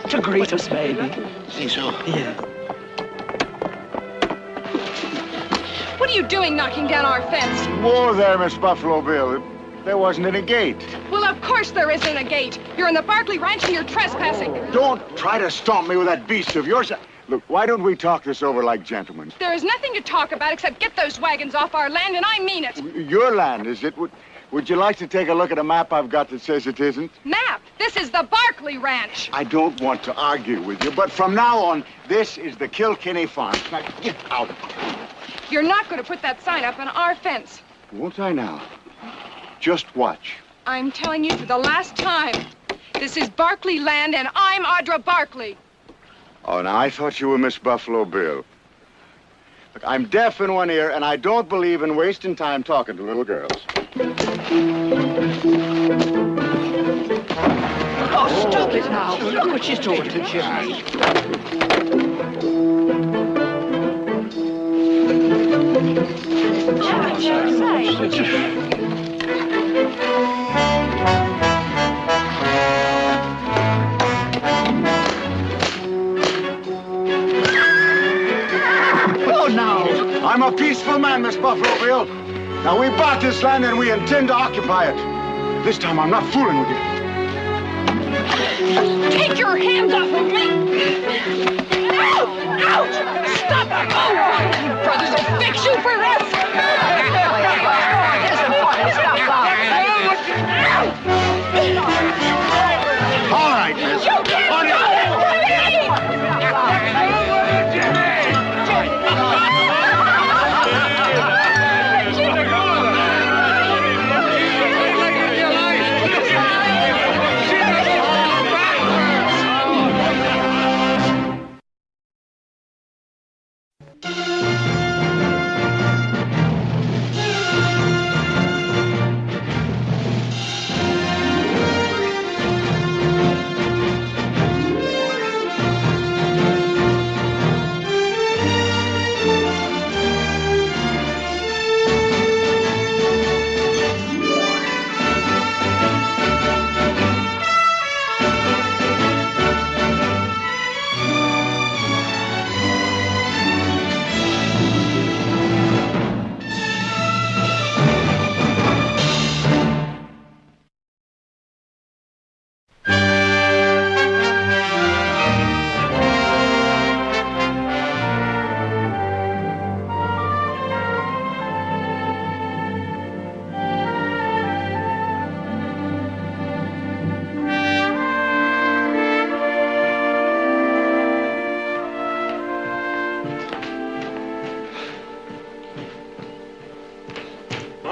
To greet us, maybe. Think so? Yeah. What are you doing knocking down our fence? Whoa there, Miss Buffalo Bill. There wasn't any gate. Well, of course there isn't a gate. You're in the Barkley Ranch and you're trespassing. Don't try to stomp me with that beast of yours. Look, why don't we talk this over like gentlemen? There is nothing to talk about except get those wagons off our land, and I mean it. Your land, is it? Would you like to take a look at a map I've got that says it isn't? Map? This is the Barkley Ranch. I don't want to argue with you, but from now on, this is the Kilkenny Farm. Now, get out. You're not going to put that sign up on our fence. Won't I now? Just watch. I'm telling you for the last time. This is Barkley land, and I'm Audra Barkley. Oh, now, I thought you were Miss Buffalo Bill. Look, I'm deaf in one ear, and I don't believe in wasting time talking to little girls. Oh, stop it now. Look what she's doing to Jimmy. Oh, now. I'm a peaceful man, Miss Buffalo Bill. Now, we bought this land and we intend to occupy it. This time, I'm not fooling with you. Take your hands off of me! Ouch! Ouch! Stop it! Oh, you brothers will fix you for this! All right, miss. You can't On your...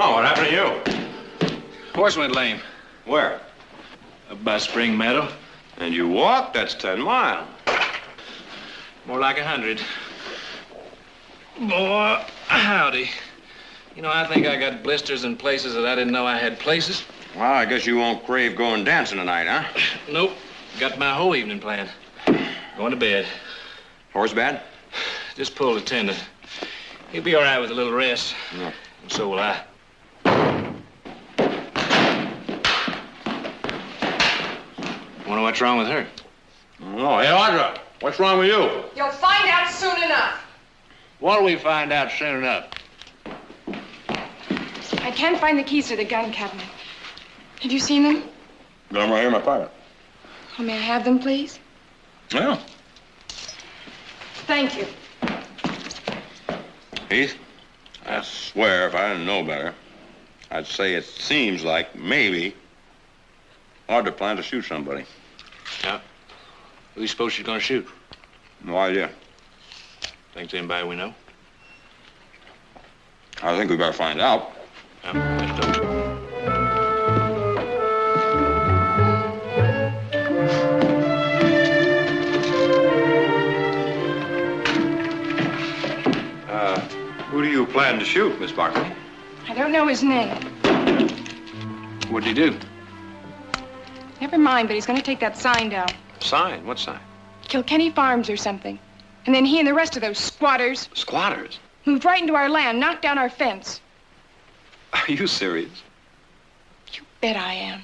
Oh, what happened to you? Horse went lame. Where? Up by Spring Meadow. And you walked? That's 10 miles. More like 100. Boy, howdy. You know, I think I got blisters in places that I didn't know I had places. Well, I guess you won't crave going dancing tonight, huh? Nope. Got my whole evening planned. Going to bed. Horse bad? Just pulled a tendon. He'll be all right with a little rest. Yeah. And so will I. Wonder what's wrong with her. Oh, hey, Audra, what's wrong with you? You'll find out soon enough. What'll we find out soon enough? I can't find the keys to the gun cabinet. Have you seen them? Got them right here in my pocket. Oh, may I have them, please? Yeah. Thank you. Heath, I swear if I didn't know better, I'd say it seems like maybe Audra planned to shoot somebody. Yeah. Who do you suppose she's gonna shoot? No idea. Think it's anybody we know? I think we better find out. Yeah, let's do it. Who do you plan to shoot, Miss Barkley? I don't know his name. What'd he do? Never mind, but he's going to take that sign down. Sign? What sign? Kilkenny Farms or something. And then he and the rest of those squatters Squatters? moved right into our land, knocked down our fence. Are you serious? You bet I am.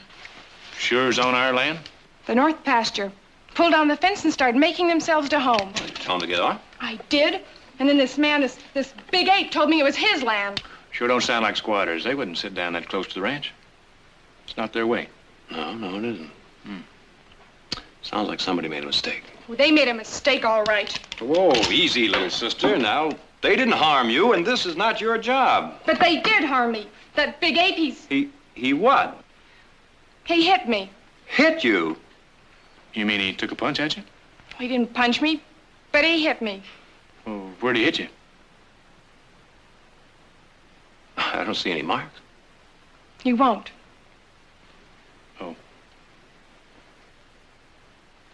Sure's on our land? The north pasture. Pulled down the fence and started making themselves to home. Well, you tell him to get on? I did. And then this man, this big ape, told me it was his land. Sure don't sound like squatters. They wouldn't sit down that close to the ranch. It's not their way. No, it isn't. Sounds like somebody made a mistake. Well, they made a mistake, all right. Whoa, easy, little sister. Now, they didn't harm you, and this is not your job. But they did harm me. That big ape, He what? he hit me. Hit you? You mean he took a punch at you? He didn't punch me, but he hit me. Well, where'd he hit you? I don't see any marks. You won't. Oh.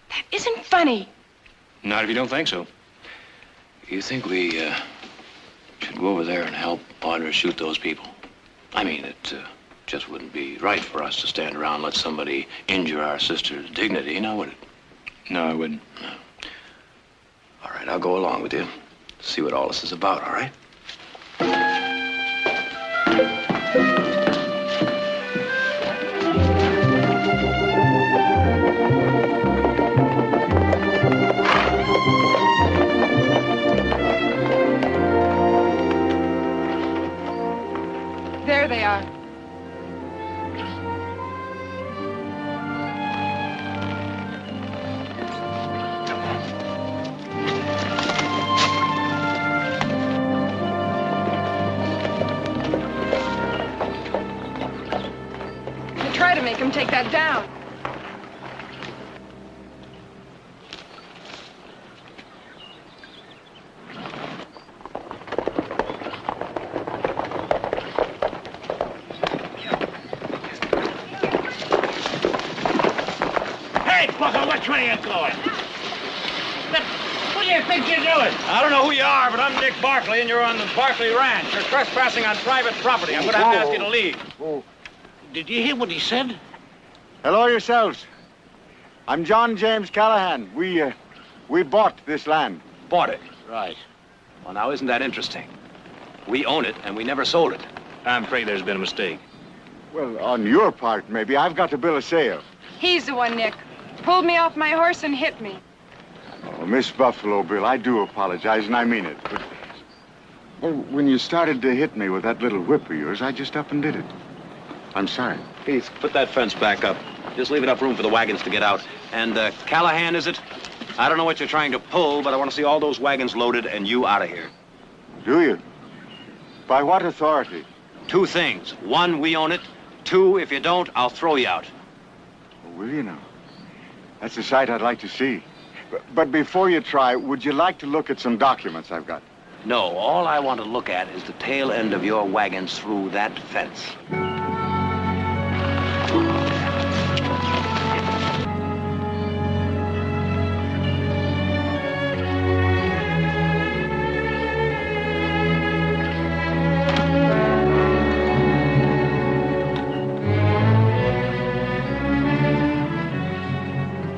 That isn't funny. Not if you don't think so. You think we should go over there and help Audra shoot those people? I mean, it just wouldn't be right for us to stand around and let somebody injure our sister's dignity, now would it? No, I wouldn't. No. All right, I'll go along with you. See what all this is about, all right? There they are. Try to make him take that down. Hey, Bucko, which way are you going? What do you think you're doing? I don't know who you are, but I'm Dick Barkley, and you're on the Barkley Ranch. You're trespassing on private property. I'm going to have to ask you to leave. Did you hear what he said? Hello yourselves. I'm John James Callahan. We bought this land. Bought it. Right. Well, now, isn't that interesting? We own it, and we never sold it. I'm afraid there's been a mistake. Well, on your part, maybe. I've got a bill of sale. He's the one, Nick. Pulled me off my horse and hit me. Oh, Miss Buffalo Bill, I do apologize, and I mean it. But well, when you started to hit me with that little whip of yours, I just up and did it. I'm sorry. Keith, put that fence back up. Just leave enough room for the wagons to get out. And, Callahan, is it? I don't know what you're trying to pull, but I want to see all those wagons loaded and you out of here. Do you? By what authority? 2 things. 1, we own it. 2, if you don't, I'll throw you out. Oh, will you now? That's a sight I'd like to see. But before you try, would you like to look at some documents I've got? No, all I want to look at is the tail end of your wagons through that fence.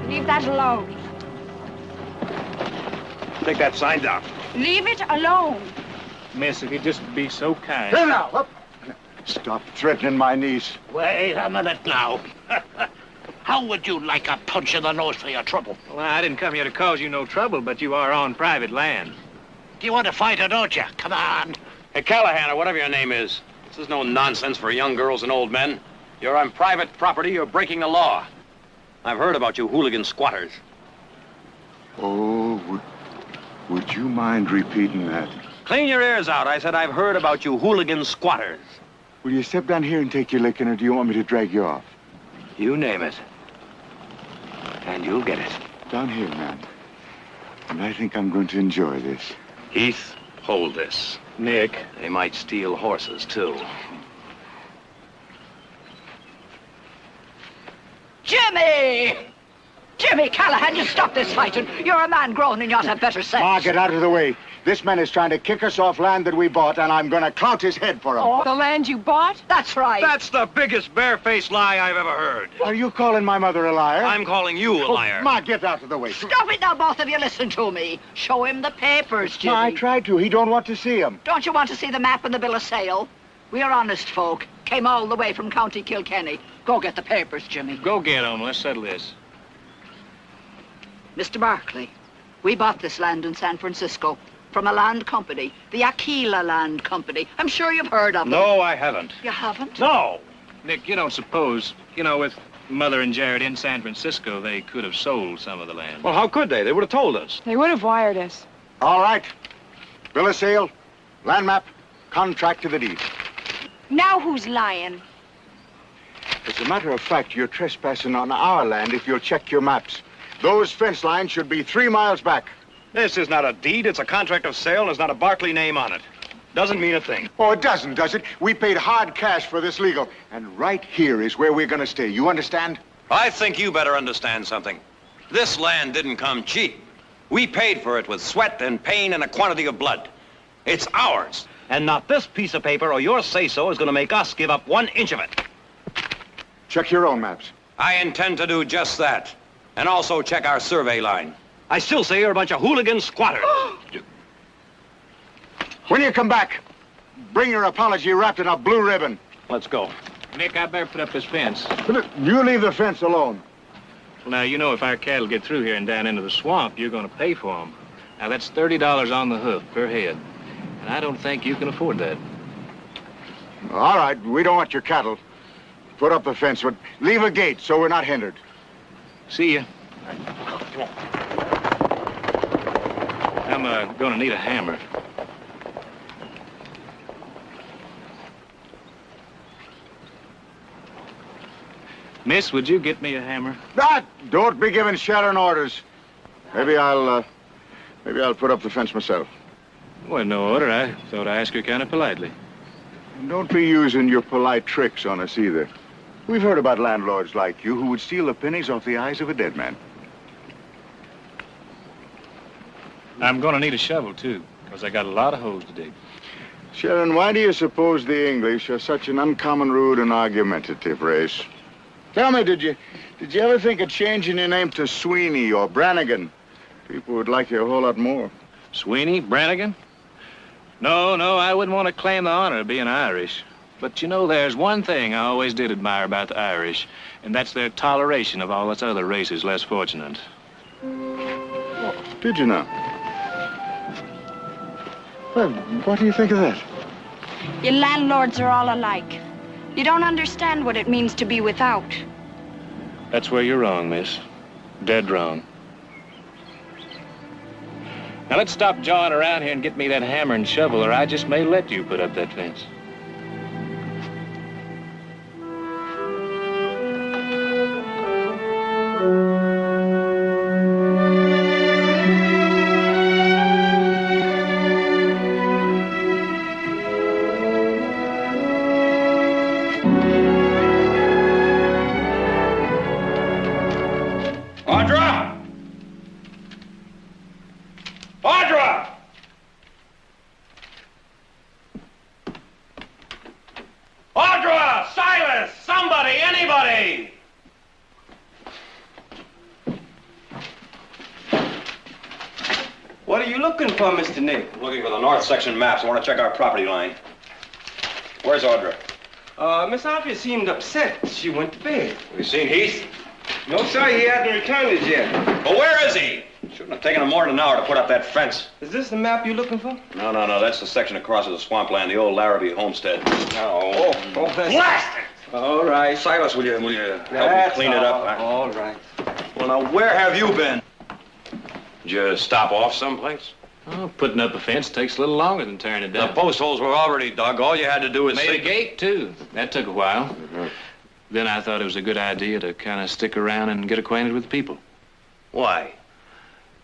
Leave that alone. Take that sign down. Leave it alone. Miss, if you'd just be so kind. Here now, up. Stop threatening my niece. Wait a minute now. How would you like a punch in the nose for your trouble? Well, I didn't come here to cause you no trouble, but you are on private land. Do you want to fight or don't you? Come on. Hey, Callahan, or whatever your name is. This is no nonsense for young girls and old men. You're on private property. You're breaking the law. I've heard about you hooligan squatters. Oh, would you mind repeating that? Clean your ears out. I said I've heard about you hooligan squatters. Will you step down here and take your licking, or do you want me to drag you off? You name it. And you'll get it. Down here, man. And I think I'm going to enjoy this. Heath, hold this. Nick. They might steal horses, too. Jimmy! Jimmy Callahan, you stop this fighting. You're a man grown and you ought to have better sense. Ma, get out of the way. This man is trying to kick us off land that we bought, and I'm going to clout his head for him. Oh, the land you bought? That's right. That's the biggest barefaced lie I've ever heard. Are you calling my mother a liar? I'm calling you a liar. Ma, get out of the way. Stop it now, both of you. Listen to me. Show him the papers, Jimmy. Ma, I tried to. He don't want to see them. Don't you want to see the map and the bill of sale? We are honest folk. Came all the way from County Kilkenny. Go get the papers, Jimmy. Go get them. Let's settle this. Mr. Barkley, we bought this land in San Francisco from a land company, the Aquila Land Company. I'm sure you've heard of them. No, I haven't. You haven't? No. Nick, you don't suppose, with Mother and Jared in San Francisco, they could have sold some of the land? Well, how could they? They would have told us. They would have wired us. All right. Bill of sale, land map, contract to the deed. Now who's lying? As a matter of fact, you're trespassing on our land if you'll check your maps. Those fence lines should be 3 miles back. This is not a deed. It's a contract of sale. There's not a Barkley name on it. Doesn't mean a thing. Oh, it doesn't, does it? We paid hard cash for this legal. And right here is where we're going to stay. You understand? I think you better understand something. This land didn't come cheap. We paid for it with sweat and pain and a quantity of blood. It's ours. And not this piece of paper or your say-so is going to make us give up 1 inch of it. Check your own maps. I intend to do just that. And also check our survey line. I still say you're a bunch of hooligan squatters. When you come back, bring your apology wrapped in a blue ribbon. Let's go. Nick, I better put up this fence. You leave the fence alone. Well, now, if our cattle get through here and down into the swamp, you're going to pay for them. Now, that's $30 on the hoof per head. And I don't think you can afford that. All right, we don't want your cattle. Put up the fence, but leave a gate so we're not hindered. See ya. I'm going to need a hammer. Miss, would you get me a hammer? Don't be giving Sharon orders. Maybe I'll put up the fence myself. Well, no order. I thought I'd ask her kind of politely. And don't be using your polite tricks on us either. We've heard about landlords like you who would steal the pennies off the eyes of a dead man. I'm going to need a shovel, too, because I got a lot of holes to dig. Sharon, why do you suppose the English are such an uncommon rude and argumentative race? Tell me, did you ever think of changing your name to Sweeney or Brannigan? People would like you a whole lot more. Sweeney? Brannigan? No, I wouldn't want to claim the honor of being Irish. But, there's one thing I always did admire about the Irish, and that's their toleration of all us other races less fortunate. Did you now? Well, what do you think of that? You landlords are all alike. You don't understand what it means to be without. That's where you're wrong, miss. Dead wrong. Now, let's stop jawing around here and get me that hammer and shovel, or I just may let you put up that fence. What are you looking for, Mr. Nick? Looking for the north section maps. I want to check our property line. Where's Audra? Miss Alfie seemed upset. She went to bed. Have you seen Heath? No, sir, he hasn't returned as yet. Well, where is he? Shouldn't have taken him more than an hour to put up that fence. Is this the map you're looking for? No. That's the section that crosses the swampland, the old Larrabee homestead. Oh, that's... Blast it! All right. Silas, will you help me clean it up? All right. Well, now, where have you been? Did you stop off someplace? Oh, putting up a fence takes a little longer than tearing it down. The post holes were already dug. All you had to do was Made a gate, too. That took a while. Mm-hmm. Then I thought it was a good idea to kind of stick around and get acquainted with the people. Why?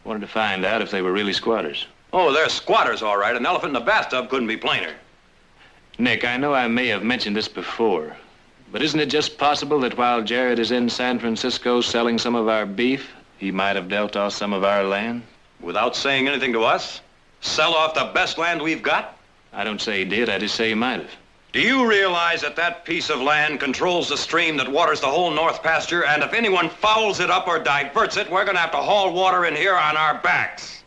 Wanted to find out if they were really squatters. Oh, they're squatters, all right. An elephant in the bathtub couldn't be plainer. Nick, I know I may have mentioned this before, but isn't it just possible that while Jared is in San Francisco selling some of our beef, He might have dealt off some of our land. Without saying anything to us? Sell off the best land we've got? I don't say he did, I just say he might have. Do you realize that that piece of land controls the stream that waters the whole north pasture, and if anyone fouls it up or diverts it, we're gonna have to haul water in here on our backs?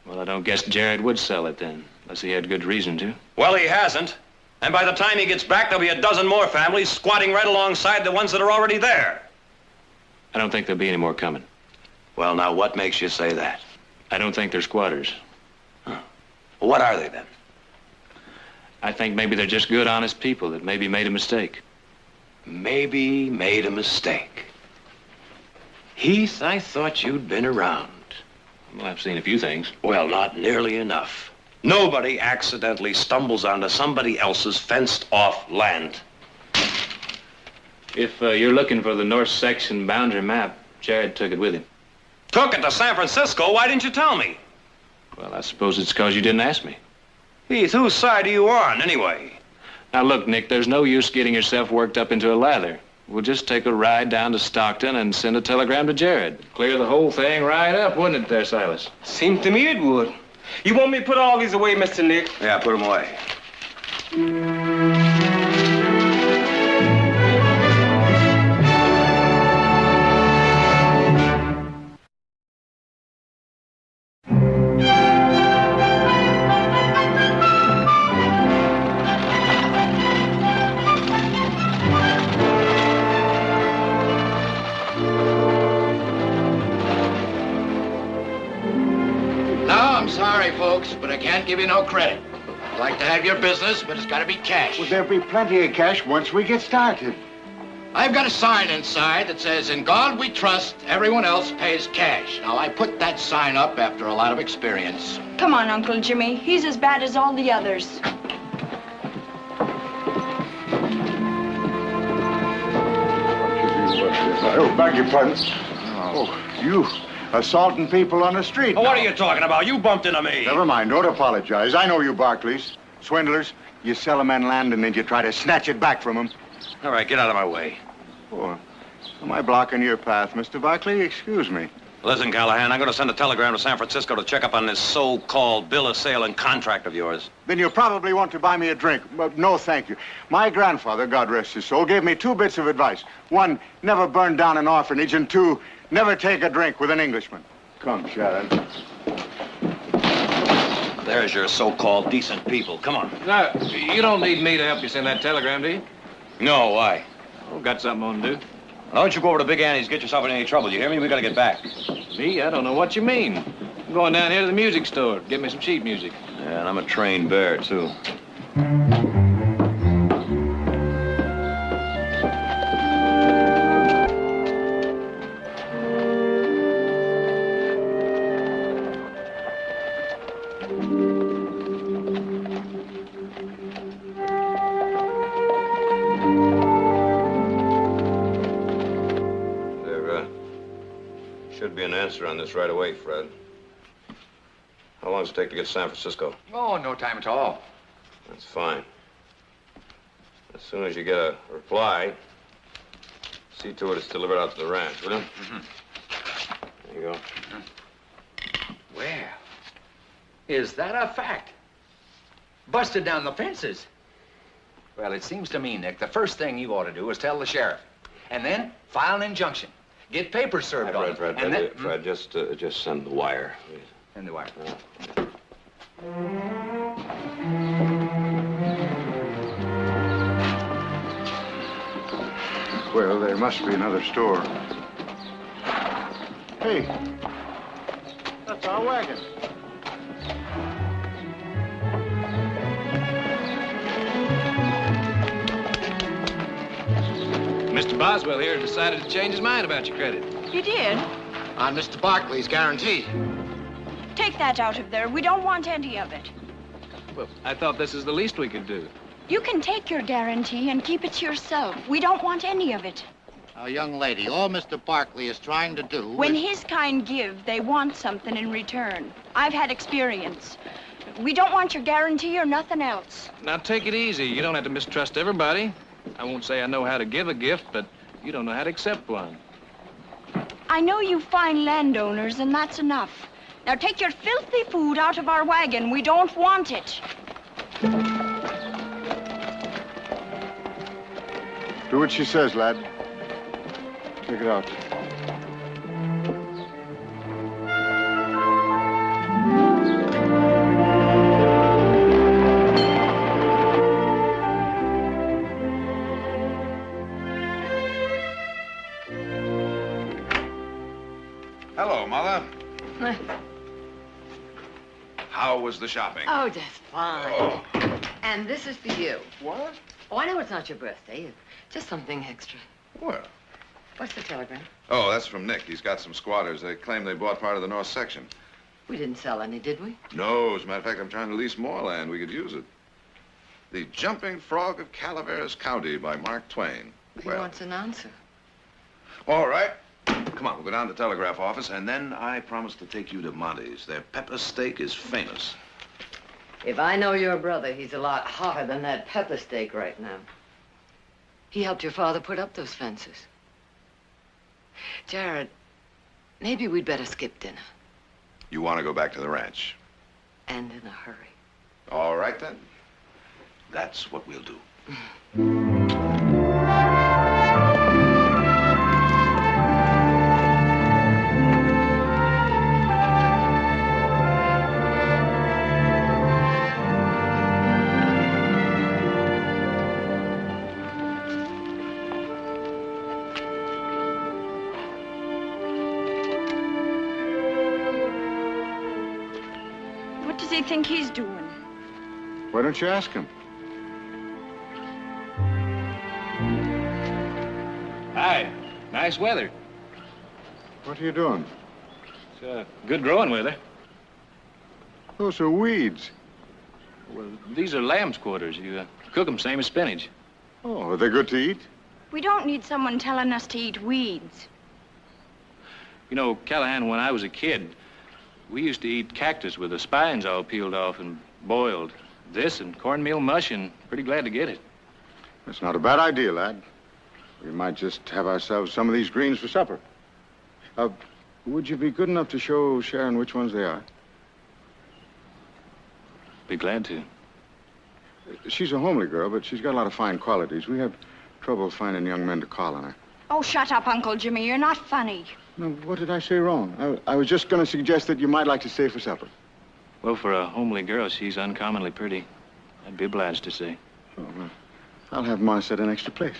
Well, I don't guess Jared would sell it then, unless he had good reason to. Well, he hasn't. And by the time he gets back, there'll be a dozen more families squatting right alongside the ones that are already there. I don't think there'll be any more coming. Well, now, what makes you say that? I don't think they're squatters. Huh. Well, what are they, then? I think maybe they're just good, honest people that maybe made a mistake. Maybe made a mistake. Heath, I thought you'd been around. Well, I've seen a few things. Well, not nearly enough. Nobody accidentally stumbles onto somebody else's fenced-off land. If you're looking for the north section boundary map, Jared took it with him. Took it to San Francisco? Why didn't you tell me? Well, I suppose it's because you didn't ask me. Heath, whose side are you on, anyway? Now, look, Nick, there's no use getting yourself worked up into a lather. We'll just take a ride down to Stockton and send a telegram to Jared. Clear the whole thing right up, wouldn't it there, Silas? Seemed to me it would. You want me to put all these away, Mr. Nick? Yeah, put them away. Sorry, folks, but I can't give you no credit. I'd like to have your business, but it's got to be cash. Well, there'll be plenty of cash once we get started. I've got a sign inside that says, "In God we trust, everyone else pays cash." Now, I put that sign up after a lot of experience. Come on, Uncle Jimmy. He's as bad as all the others. Oh, beg your pardon. Oh, you assaulting people on the street. Oh, what are you talking about? You bumped into me. Never mind, don't apologize. I know you Barclays. Swindlers. You sell a man land and then you try to snatch it back from him. All right, get out of my way. Oh, am I blocking your path, Mr. Barclay? Excuse me. Listen, Callahan, I'm going to send a telegram to San Francisco to check up on this so-called bill of sale and contract of yours. Then you'll probably want to buy me a drink. But no, thank you. My grandfather, God rest his soul, gave me 2 bits of advice. 1, never burn down an orphanage, and 2, never take a drink with an Englishman. Come, Sharon. There's your so-called decent people. Come on. No, you don't need me to help you send that telegram, do you? No, why? Oh, got something on to do. Why don't you go over to Big Annie's, get yourself in any trouble, you hear me? We gotta get back. Me? I don't know what you mean. I'm going down here to the music store. Get me some sheet music. Yeah, and I'm a trained bear, too. Should be an answer on this right away, Fred. How long does it take to get to San Francisco? Oh, no time at all. That's fine. As soon as you get a reply, see to it it's delivered out to the ranch, will you? Mm-hmm. There you go. Well, is that a fact? Busted down the fences. Well, it seems to me, Nick, the first thing you ought to do is tell the sheriff. And then file an injunction. Get papers served on it. Fred, just send the wire, please. Send the wire. Well, there must be another store. Hey, that's our wagon. Mr. Boswell here decided to change his mind about your credit. You did? On Mr. Barclay's guarantee. Take that out of there. We don't want any of it. Well, I thought this is the least we could do. You can take your guarantee and keep it to yourself. We don't want any of it. Now, young lady, all Mr. Barclay is trying to do When his kind give, they want something in return. I've had experience. We don't want your guarantee or nothing else. Now, take it easy. You don't have to mistrust everybody. I won't say I know how to give a gift, but you don't know how to accept one. I know you fine landowners, and that's enough. Now take your filthy food out of our wagon. We don't want it. Do what she says, lad. Take it out. Hello, Mother. How was the shopping? Oh, just fine. Oh. And this is for you. What? Oh, I know it's not your birthday. It's just something extra. Well. What's the telegram? Oh, that's from Nick. He's got some squatters. They claim they bought part of the north section. We didn't sell any, did we? No, as a matter of fact, I'm trying to lease more land. We could use it. The Jumping Frog of Calaveras County by Mark Twain. He wants an answer. All right. Come on, we'll go down to the telegraph office, and then I promise to take you to Monty's. Their pepper steak is famous. If I know your brother, he's a lot hotter than that pepper steak right now. He helped your father put up those fences. Jared, maybe we'd better skip dinner. You want to go back to the ranch? And in a hurry. All right, then. That's what we'll do. What does he think he's doing? Why don't you ask him? Hi. Nice weather. What are you doing? It's good growing weather. Those are weeds. Well, these are lamb's quarters. You cook them same as spinach. Oh, are they good to eat? We don't need someone telling us to eat weeds. You know, Callahan, when I was a kid, we used to eat cactus with the spines all peeled off and boiled. This and cornmeal mush, and pretty glad to get it. That's not a bad idea, lad. We might just have ourselves some of these greens for supper. Would you be good enough to show Sharon which ones they are? Be glad to. She's a homely girl, but she's got a lot of fine qualities. We have trouble finding young men to call on her. Oh, shut up, Uncle Jimmy. You're not funny. No, what did I say wrong? I was just going to suggest that you might like to stay for supper. Well, for a homely girl, she's uncommonly pretty. I'd be obliged to say. Oh, well, I'll have Ma set an extra place.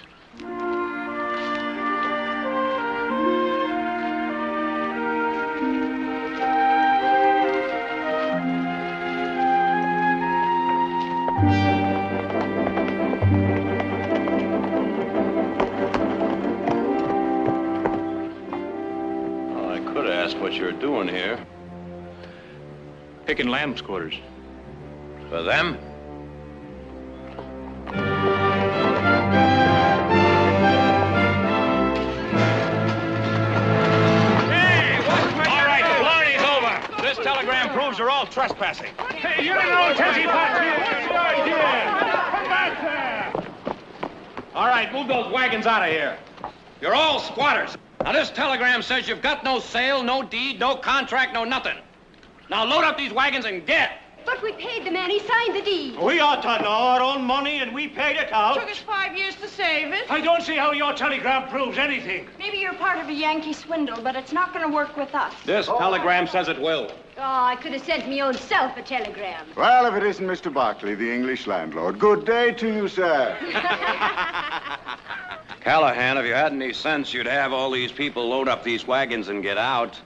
What you're doing here. Picking lamb's quarters. For them? Hey, what's my... All right, the party's over. This telegram proves you're all trespassing. Hey, you don't know Tessie Potts here. Come back there. All right, move those wagons out of here. You're all squatters. Now, this telegram says you've got no sale, no deed, no contract, no nothing. Now, load up these wagons and get. But we paid the man. He signed the deed. We ought to know our own money, and we paid it out. Took us 5 years to save it. I don't see how your telegram proves anything. Maybe you're part of a Yankee swindle, but it's not going to work with us. This telegram says it will. Oh, I could have sent me own self a telegram. Well, if it isn't Mr. Barkley, the English landlord. Good day to you, sir. Callahan, if you had any sense, you'd have all these people load up these wagons and get out.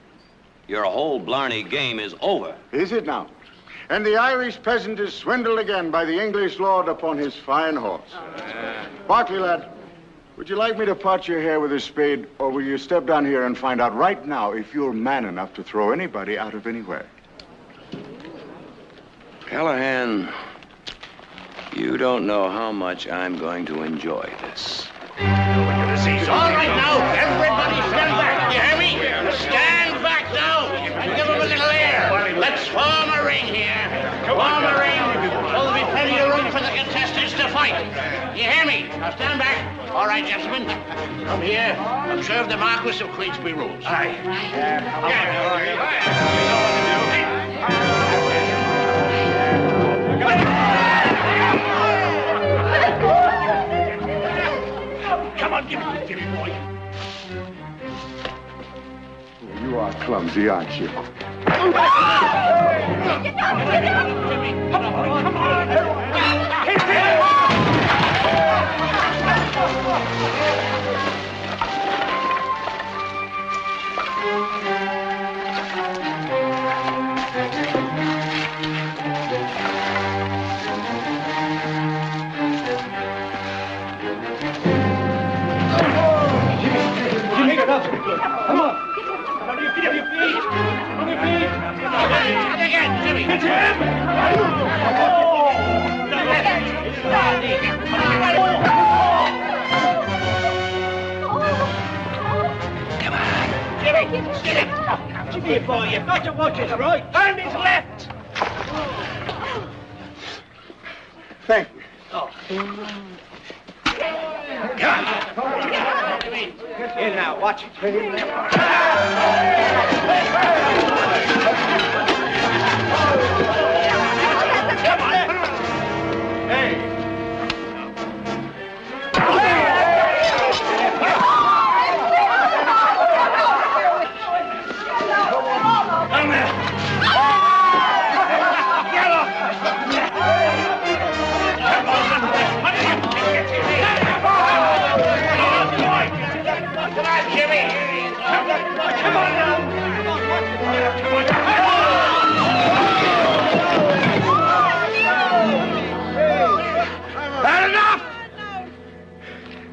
Your whole Blarney game is over. Is it now? And the Irish peasant is swindled again by the English lord upon his fine horse. Barkley, lad, would you like me to part your hair with a spade, or will you step down here and find out right now if you're man enough to throw anybody out of anywhere? Callahan, you don't know how much I'm going to enjoy this. All right, now, everybody stand back. You hear me? Stand back now and give them a little air. Let's form a ring here. Form a ring. So there'll be plenty of room for the contestants to fight. You hear me? Now stand back. All right, gentlemen. Come here. Observe the Marquis of Queensbury rules. Aye. Come on, give me, boy. You are clumsy, aren't you? Come on. Come on. On your feet. On your feet. Again, Jimmy. Hit him. Come on. Jimmy, get him. Jimmy, boy, you've got to watch his right and his left. Thank you. Oh. Come on. Here now, watch it. Hey.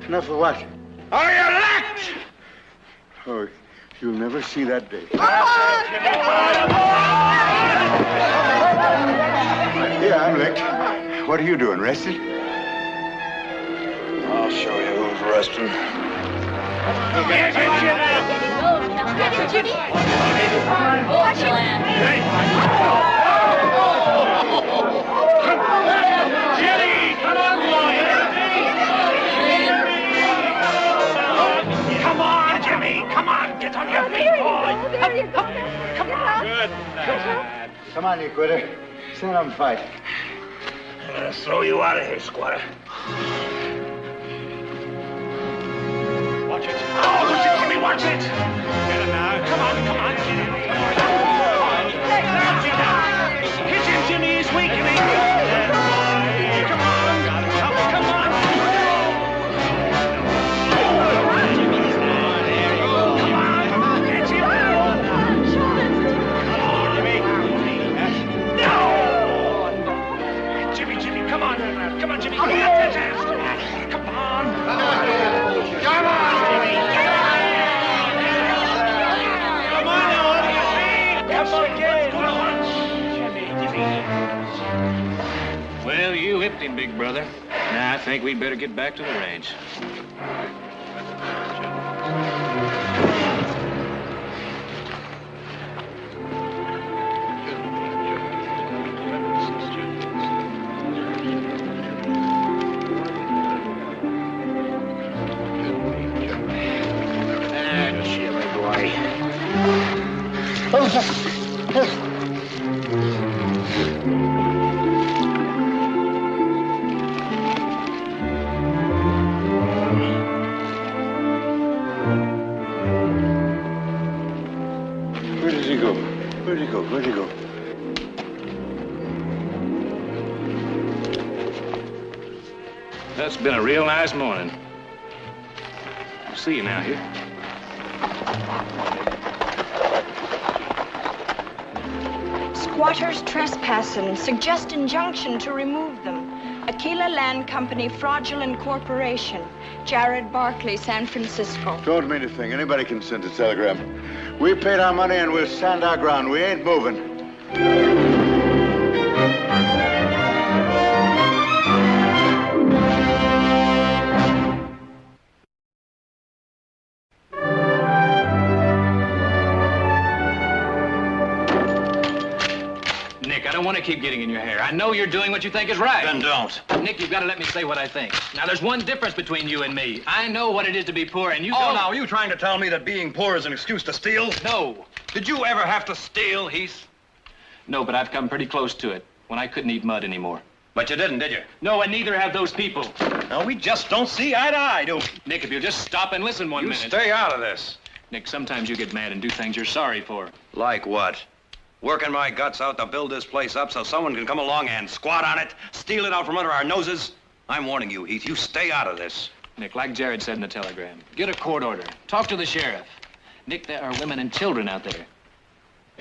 Enough of what? Are you licked? Oh, you'll never see that day. Yeah, I'm licked. What are you doing, rested? I'll show you who's resting. Get him, Jimmy. Watch him. Jimmy, come on, boy. Come on, Jimmy. Come on, get on your feet, boy. There you go. Come on. Good. Come on, you quitter. Stand up and fight. I'm gonna throw you out of here, squatter. Watch it. Oh, watch it, Jimmy, watch it. Get him now. Come on, Jimmy. Hit him, Jimmy. He's weakening. Come on. Come on. Come on, Jimmy. Come on. Come on. Come on, Jimmy. Come on now, on your feet. Come on again. Jimmy. Well, you whipped him, big brother. Now I think we'd better get back to the range. Where did he go? Where'd he go? Where'd he go? That's been a real nice morning. I'll see you now here. Squatters trespassing. Suggest injunction to remove them. Aquila Land Company Fraudulent Corporation. Jared Barkley, San Francisco. Don't mean a thing. Anybody can send a telegram. We paid our money and we'll stand our ground. We ain't moving. Nick, I don't want to keep getting in your hair. I know you're doing what you think is right. Then don't. Nick, you've got to let me say what I think. Now, there's one difference between you and me. I know what it is to be poor, and you don't... now, are you trying to tell me that being poor is an excuse to steal? No. Did you ever have to steal, Heath? No, but I've come pretty close to it, when I couldn't eat mud anymore. But you didn't, did you? No, and neither have those people. Now, we just don't see eye to eye, do we? Nick, if you'll just stop and listen one minute. You stay out of this. Nick, sometimes you get mad and do things you're sorry for. Like what? Working my guts out to build this place up so someone can come along and squat on it, steal it out from under our noses? I'm warning you, Heath, you stay out of this. Nick, like Jared said in the telegram, get a court order. Talk to the sheriff. Nick, there are women and children out there.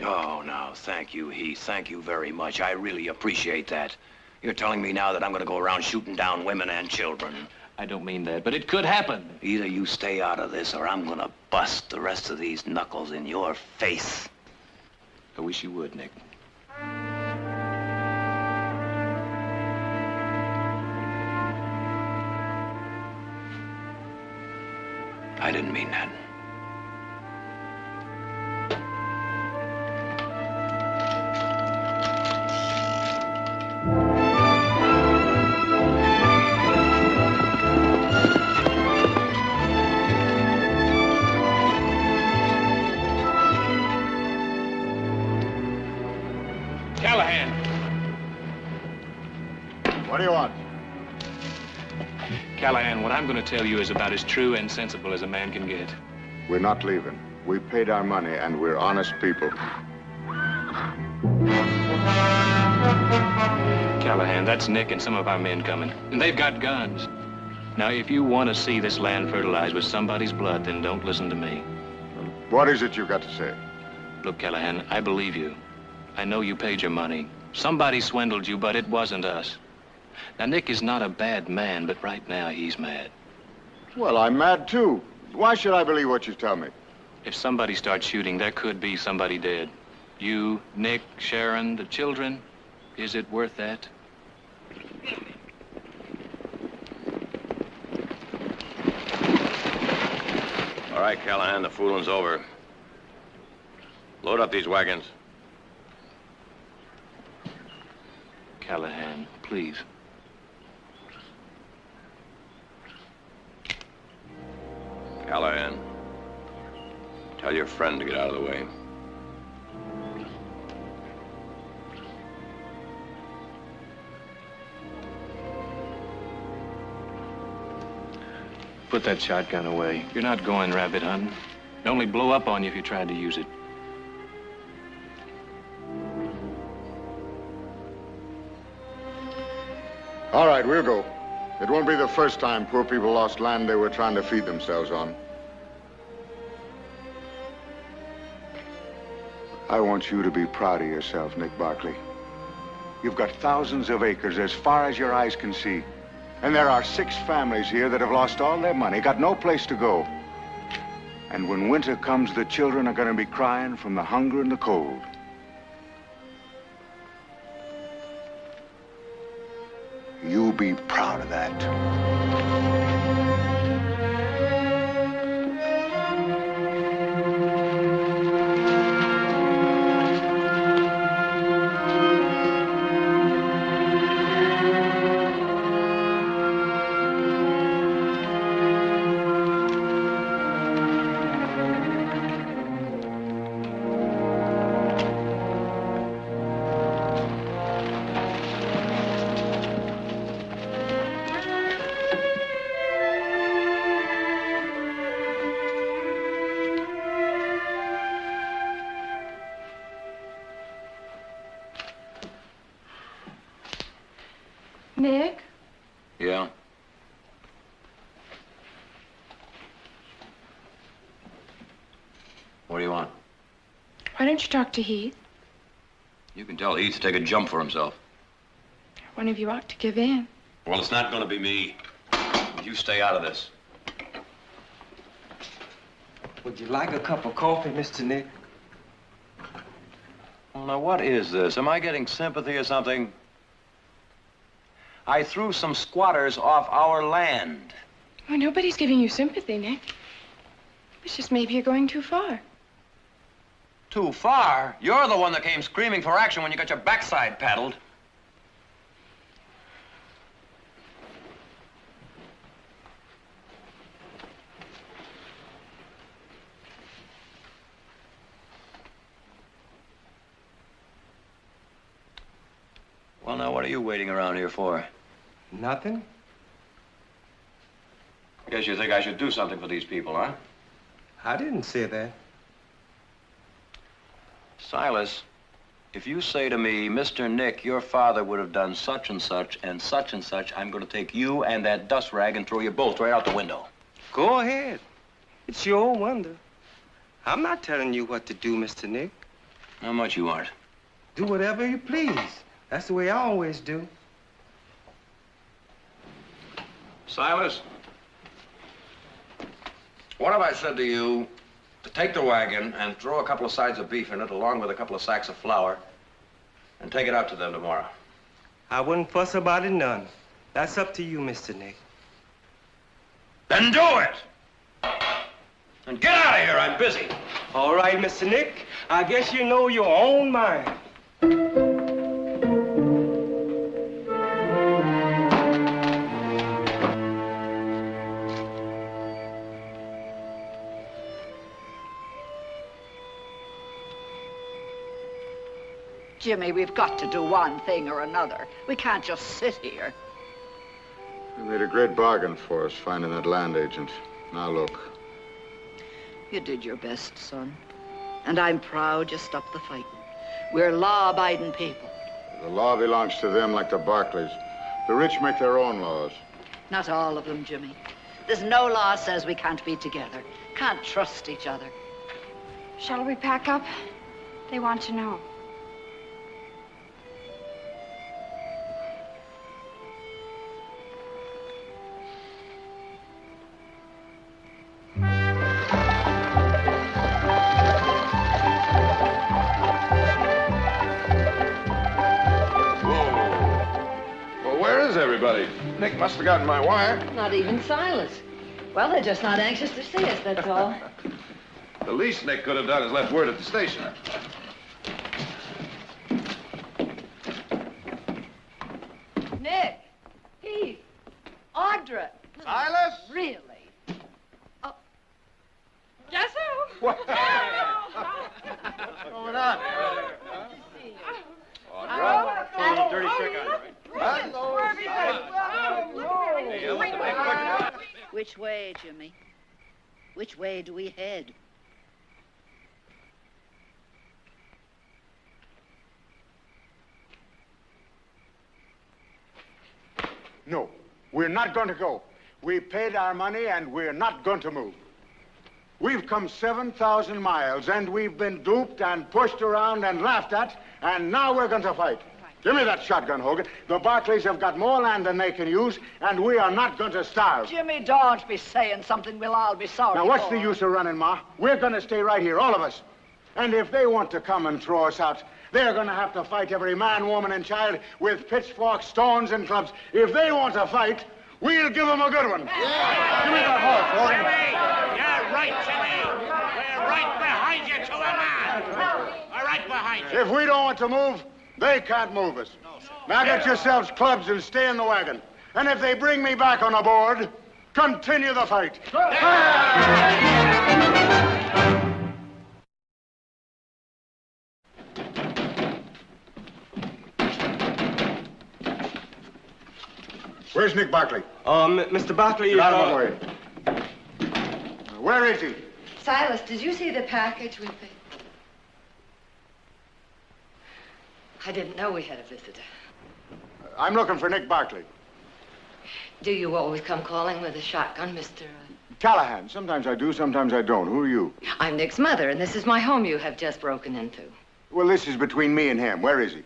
Oh, no, thank you, Heath. Thank you very much. I really appreciate that. You're telling me now that I'm going to go around shooting down women and children. I don't mean that, but it could happen. Either you stay out of this or I'm going to bust the rest of these knuckles in your face. I wish you would, Nick. I didn't mean that. Callahan. What do you want? Callahan, what I'm going to tell you is about as true and sensible as a man can get. We're not leaving. We paid our money, and we're honest people. Callahan, that's Nick and some of our men coming. And they've got guns. Now, if you want to see this land fertilized with somebody's blood, then don't listen to me. What is it you've got to say? Look, Callahan, I believe you. I know you paid your money. Somebody swindled you, but it wasn't us. Now, Nick is not a bad man, but right now he's mad. Well, I'm mad, too. Why should I believe what you tell me? If somebody starts shooting, there could be somebody dead. You, Nick, Sharon, the children. Is it worth that? All right, Callahan, the fooling's over. Load up these wagons. Callahan, please. Callahan, tell your friend to get out of the way. Put that shotgun away. You're not going rabbit hunting. It'd only blow up on you if you tried to use it. All right, we'll go. It won't be the first time poor people lost land they were trying to feed themselves on. I want you to be proud of yourself, Nick Barkley. You've got thousands of acres as far as your eyes can see. And there are 6 families here that have lost all their money, got no place to go. And when winter comes, the children are going to be crying from the hunger and the cold. You be proud of that. Nick? Yeah? What do you want? Why don't you talk to Heath? You can tell Heath to take a jump for himself. One of you ought to give in. Well, it's not going to be me. You stay out of this. Would you like a cup of coffee, Mr. Nick? Well, now, what is this? Am I getting sympathy or something? I threw some squatters off our land. Oh, nobody's giving you sympathy, Nick. It's just maybe you're going too far. Too far? You're the one that came screaming for action when you got your backside paddled. Well, now, what are you waiting around here for? Nothing. I guess you think I should do something for these people, huh? I didn't say that. Silas, if you say to me, Mr. Nick, your father would have done such and such and such and such, I'm going to take you and that dust rag and throw you both right out the window. Go ahead. It's your wonder. I'm not telling you what to do, Mr. Nick. How much you aren't? Do whatever you please. That's the way I always do. Silas, what if I said to you to take the wagon and throw a couple of sides of beef in it along with a couple of sacks of flour and take it out to them tomorrow? I wouldn't fuss about it none. That's up to you, Mr. Nick. Then do it! And get out of here, I'm busy. All right, Mr. Nick. I guess you know your own mind. Jimmy, we've got to do one thing or another. We can't just sit here. You made a great bargain for us, finding that land agent. Now look. You did your best, son. And I'm proud you stopped the fighting. We're law-abiding people. The law belongs to them like the Barclays. The rich make their own laws. Not all of them, Jimmy. There's no law says we can't be together. Can't trust each other. Shall we pack up? They want to know. Everybody. Nick must have gotten my wire. Not even Silas. Well, they're just not anxious to see us, that's all. The least Nick could have done is left word at the station. Nick, Heath, Audra. Silas? Really? Oh. Yes, sir. What's going on? A little dirty trick on you, right? Which way, Jimmy? Which way do we head? No, we're not going to go. We paid our money and we're not going to move. We've come 7,000 miles and we've been duped and pushed around and laughed at, and now we're going to fight. Give me that shotgun, Hogan. The Barclays have got more land than they can use, and we are not going to starve. Jimmy, don't be saying something we'll all be sorry Now, what's for. the use of running, Ma? We're going to stay right here, all of us. And if they want to come and throw us out, they're going to have to fight every man, woman, and child with pitchforks, stones, and clubs. If they want to fight, we'll give them a good one. Yeah. Give me that horse, Hogan. Jimmy! You're right, Jimmy. We're right behind you to a man. We're right behind you. If we don't want to move, they can't move us. Now get yourselves clubs and stay in the wagon. And if they bring me back on a board, continue the fight. Where's Nick Barclay? Mr. Barclay is... Get out of my way. Where is he? Silas, did you see the package with the... I didn't know we had a visitor. I'm looking for Nick Barclay. Do you always come calling with a shotgun, Mr. Callahan. Sometimes I do, sometimes I don't. Who are you? I'm Nick's mother, and this is my home you have just broken into. Well, this is between me and him. Where is he?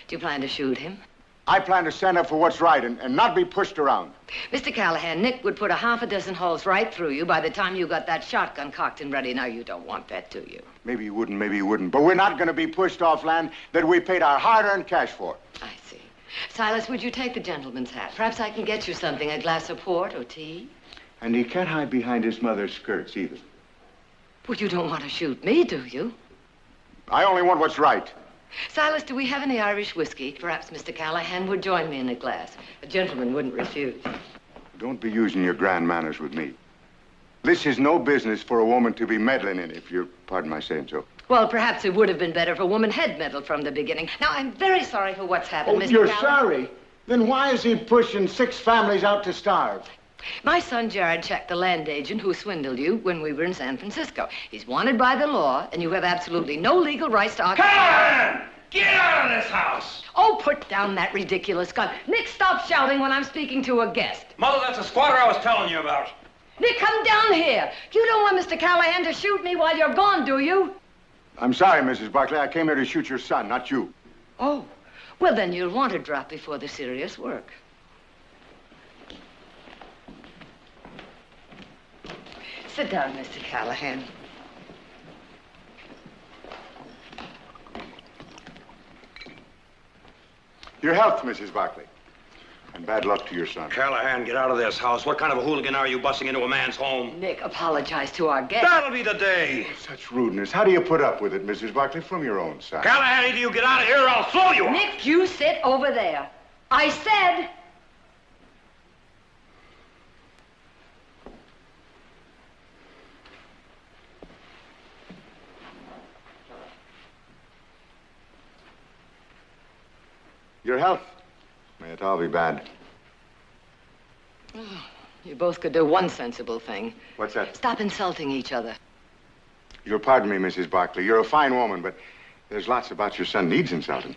Do you plan to shoot him? I plan to stand up for what's right and not be pushed around. Mr. Callahan, Nick would put a half a dozen holes right through you by the time you got that shotgun cocked and ready. Now, you don't want that, do you? Maybe you wouldn't, maybe you wouldn't. But we're not going to be pushed off land that we paid our hard-earned cash for. I see. Silas, would you take the gentleman's hat? Perhaps I can get you something, a glass of port or tea. And he can't hide behind his mother's skirts, either. Well, you don't want to shoot me, do you? I only want what's right. Silas, do we have any Irish whiskey? Perhaps Mr. Callahan would join me in a glass. A gentleman wouldn't refuse. Don't be using your grand manners with me. This is no business for a woman to be meddling in, if you pardon my saying so. Well, perhaps it would have been better if a woman had meddled from the beginning. Now, I'm very sorry for what's happened, Mr. You're Callahan. sorry? Then why is he pushing 6 families out to starve? My son, Jared, checked the land agent who swindled you when we were in San Francisco. He's wanted by the law, and you have absolutely no legal rights to occupy... Callahan! Get out of this house! Oh, put down that ridiculous gun. Nick, stop shouting when I'm speaking to a guest. Mother, that's a squatter I was telling you about. Nick, come down here. You don't want Mr. Callahan to shoot me while you're gone, do you? I'm sorry, Mrs. Barclay. I came here to shoot your son, not you. Oh, well, then you'll want to drop before the serious work. Sit down, Mr. Callahan. Your health, Mrs. Barclay. And bad luck to your son. Callahan, get out of this house. What kind of a hooligan are you busting into a man's home? Nick, apologize to our guest. That'll be the day. Such rudeness. How do you put up with it, Mrs. Barclay, from your own side? Callahan, either you get out of here or I'll throw you out. Nick, you sit over there. I said... Your health. May it all be bad. Oh, you both could do one sensible thing. What's that? Stop insulting each other. You'll pardon me, Mrs. Barclay. You're a fine woman, but there's lots about your son needs insulting.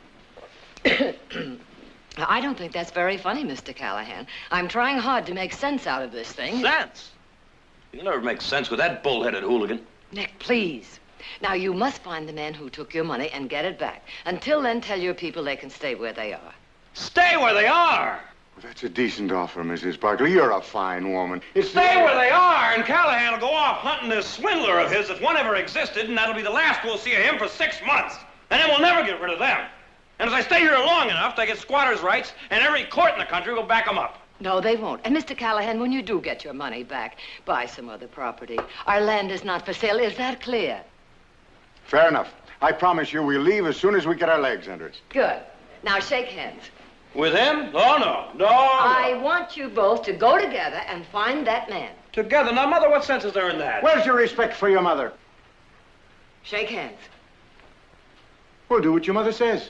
I don't think that's very funny, Mr. Callahan. I'm trying hard to make sense out of this thing. Sense? You'll never make sense with that bull-headed hooligan. Nick, please. Now, you must find the man who took your money and get it back. Until then, tell your people they can stay where they are. Stay where they are? Well, that's a decent offer, Mrs. Barclay. You're a fine woman. Stay where they are, and Callahan will go off hunting this swindler of his if one ever existed, and that'll be the last we'll see of him for 6 months. And then we'll never get rid of them. And if I stay here long enough, they get squatters' rights, and every court in the country will back them up. No, they won't. And, Mr. Callahan, when you do get your money back, buy some other property. Our land is not for sale. Is that clear? Fair enough. I promise you we'll leave as soon as we get our legs under us. Good. Now, shake hands. With him? Oh, no. No. I want you both to go together and find that man. Together? Now, Mother, what sense is there in that? Where's your respect for your mother? Shake hands. Well, do what your mother says.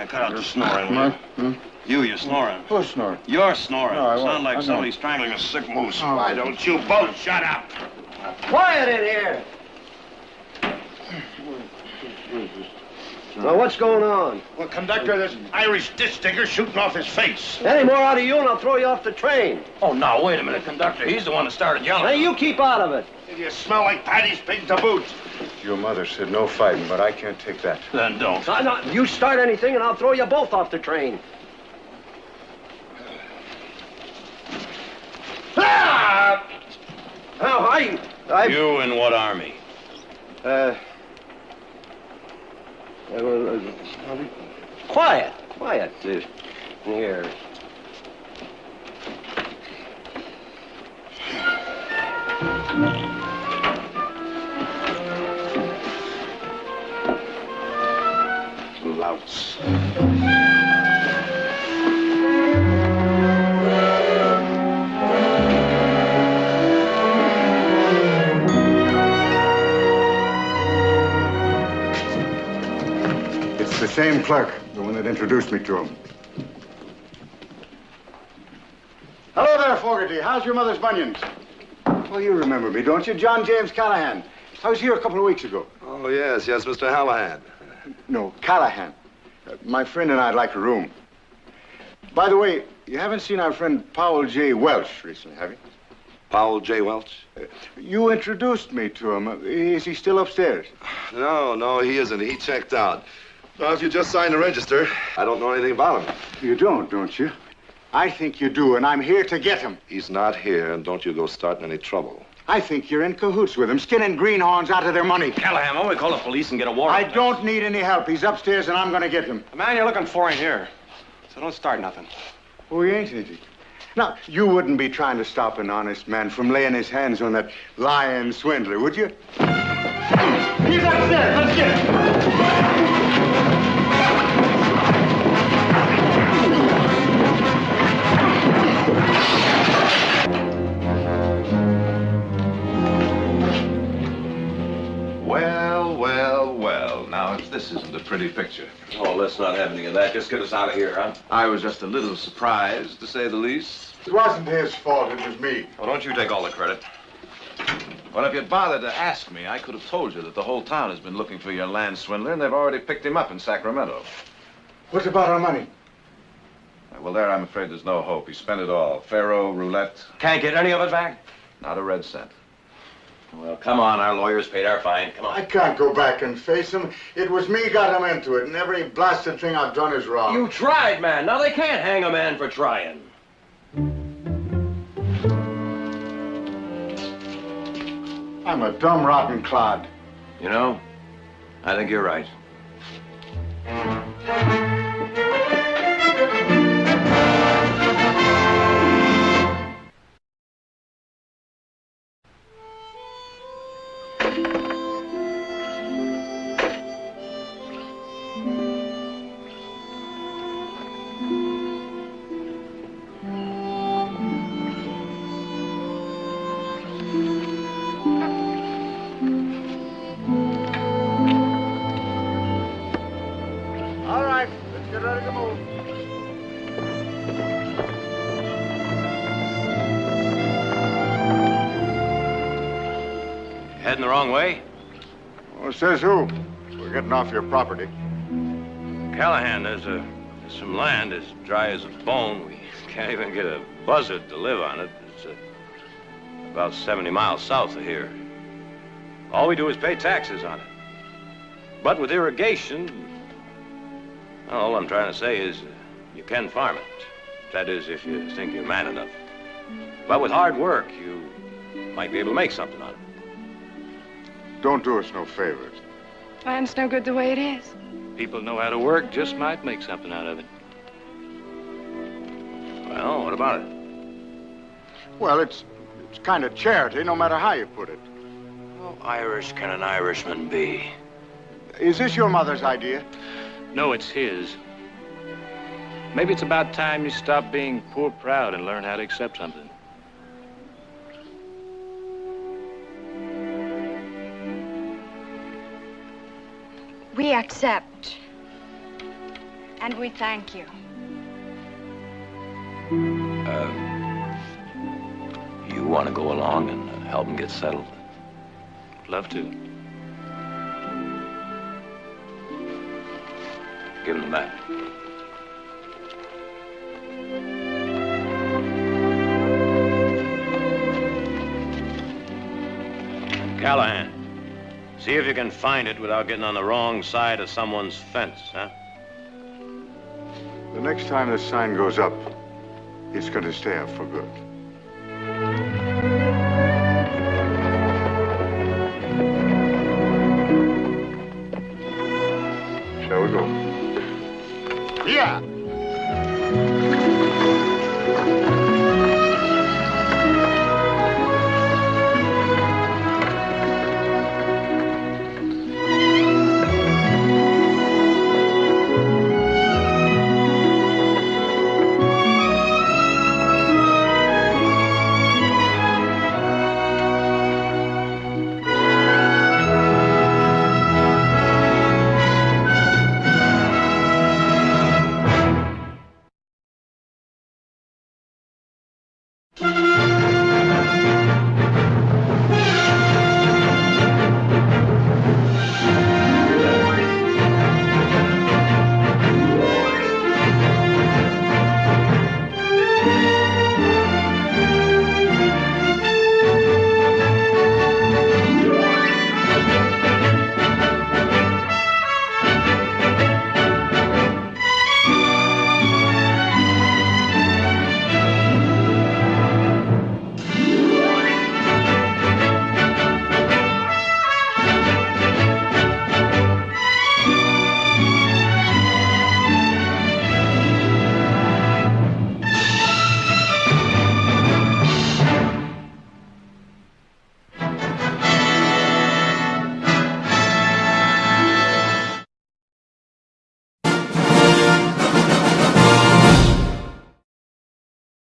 Cut out the snoring. You're snoring. Who's snoring? You're snoring. No, I won't. Sound like I somebody won't. strangling a sick moose. Oh. Why don't you both shut up? Quiet in here. Now, what's going on? Well, conductor, this Irish ditch digger shooting off his face. Any more out of you and I'll throw you off the train. Oh, now, wait a minute, conductor. He's the one that started yelling. Now, you keep out of it. You smell like Patty's pig to boot. Your mother said no fighting, but I can't take that. Then don't. No, you start anything and I'll throw you both off the train. Ah! Now, You in what army? Quiet. Here. Louts. It's the same clerk, the one that introduced me to him. Hello there, Fogarty. How's your mother's bunions? Oh, you remember me, don't you? John James Callahan. I was here a couple of weeks ago. Oh, yes, Mr. Hallahan. No, Callahan. My friend and I'd like a room. By the way, you haven't seen our friend Powell J. Welch recently, have you? Powell J. Welch? You introduced me to him. Is he still upstairs? No, he isn't. He checked out. Well, if you just signed the register, I don't know anything about him. You don't you? I think you do, and I'm here to get him. He's not here, and don't you go starting any trouble. I think you're in cahoots with him, skinning greenhorns out of their money. Callahan, why don't we call the police and get a warrant? I don't need any help. He's upstairs, and I'm going to get him. The man you're looking for ain't here, so don't start nothing. Oh, he ain't, is he? Now, you wouldn't be trying to stop an honest man from laying his hands on that lying swindler, would you? He's upstairs. Let's get him. Well. Now, if this isn't a pretty picture. Oh, let's not have any of that. Just get us out of here, huh? I was just a little surprised, to say the least. It wasn't his fault. It was me. Well, don't you take all the credit. Well, if you'd bothered to ask me, I could have told you that the whole town has been looking for your land swindler, and they've already picked him up in Sacramento. What about our money? Well, there, I'm afraid there's no hope. He spent it all. Faro, roulette. Can't get any of it back? Not a red cent. Well, come on. Our lawyers paid our fine. Come on. I can't go back and face him. It was me got him into it, and every blasted thing I've done is wrong. You tried, man. Now they can't hang a man for trying. I'm a dumb, rotten clod. You know, I think you're right. Heading the wrong way? Well, says who? We're getting off your property. Callahan, there's some land as dry as a bone. We can't even get a buzzard to live on it. It's about 70 miles south of here. All we do is pay taxes on it. But with irrigation, all I'm trying to say is you can farm it. That is, if you think you're man enough. But with hard work, you might be able to make something on it. Don't do us no favors. Land's no good the way it is. People know how to work, just might make something out of it. Well, what about it? Well, it's kind of charity, no matter how you put it. How Irish can an Irishman be? Is this your mother's idea? No, it's his. Maybe it's about time you stop being poor proud and learn how to accept something. We accept. And we thank you. You want to go along and help him get settled? Love to. Give him the map. Callahan, see if you can find it without getting on the wrong side of someone's fence, huh? The next time the sign goes up, it's going to stay up for good.